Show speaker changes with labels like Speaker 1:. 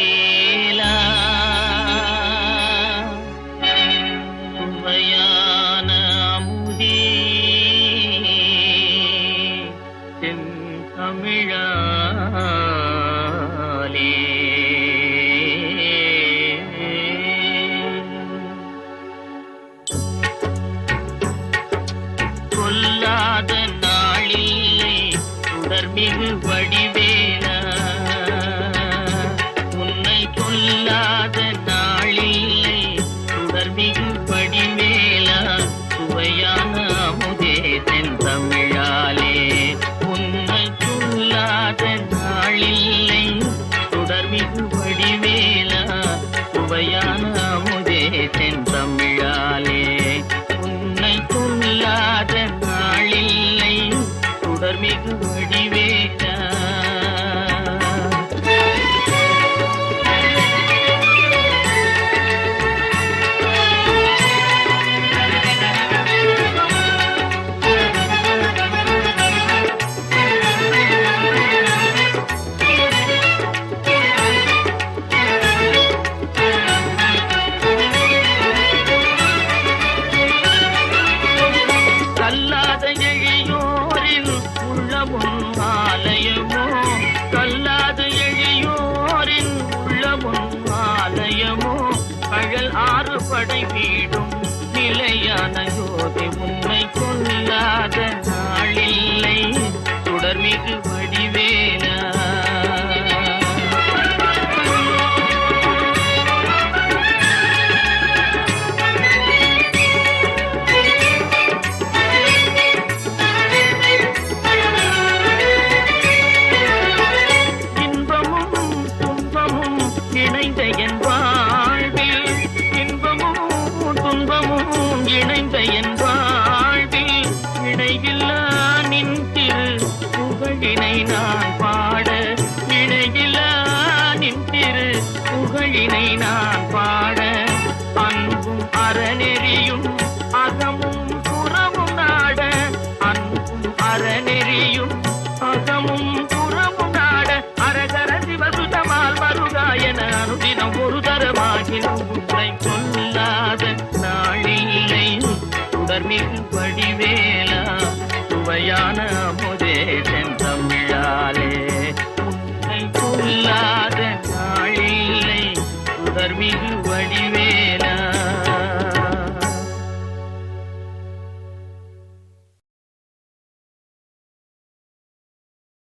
Speaker 1: வடிவேலா சுவையான அமுதே செந்தமிழாலே கொல்லாத நாளில்லை சுடர்மிகு வடிவேலா உன்னை கொல்லாத நாளில்லை சுடர்மிகு வடிவேலா சுவையான அமுதே செந்தமிழாலே உன்னை கொல்லாத நாளில்லை சுடர்மிகு வடிவேலா சுவையான அமுதே செந்தமிழாலே உன்னை கொல்லாத நாளில்லை சுடர்மிகு வடிவேலா கல்லாத எழியோரின் உள்ளமும் ஆலயமோ கல்லாத எழியோரின் உள்ளமும் ஆலயமோ கழல் ஆறு படை வீடும் நிலையான ஜோதி உன்னை கொல்லாத நாளில்லை சுடர்மிகு வடிவேலா இணைந்த என் வாழ்வில் இன்பமும் துன்பமும் இணைந்த என் வாழ்வில் இணையில்லா நின் திரு புகழினை நான் பாட இணையில்லா நின் திரு புகழினை நான் பாட அன்பும் அறநெறியும் அகமும் புறமும் நாட அன்பும் அறநெறியும் அகமும் புறமும் நாட அரகர சிவசுதமால் மருகாயன அனுதினம் ஒரு தரமாகினும் உன்னை கொல்லாத நாளில்லை சுடர்மிகு வடிவேலா சுவையான அமுதே செந்தமிழாலே உன்னை கொல்லாத நாளில்லை சுடர்மிகு வடிவேலா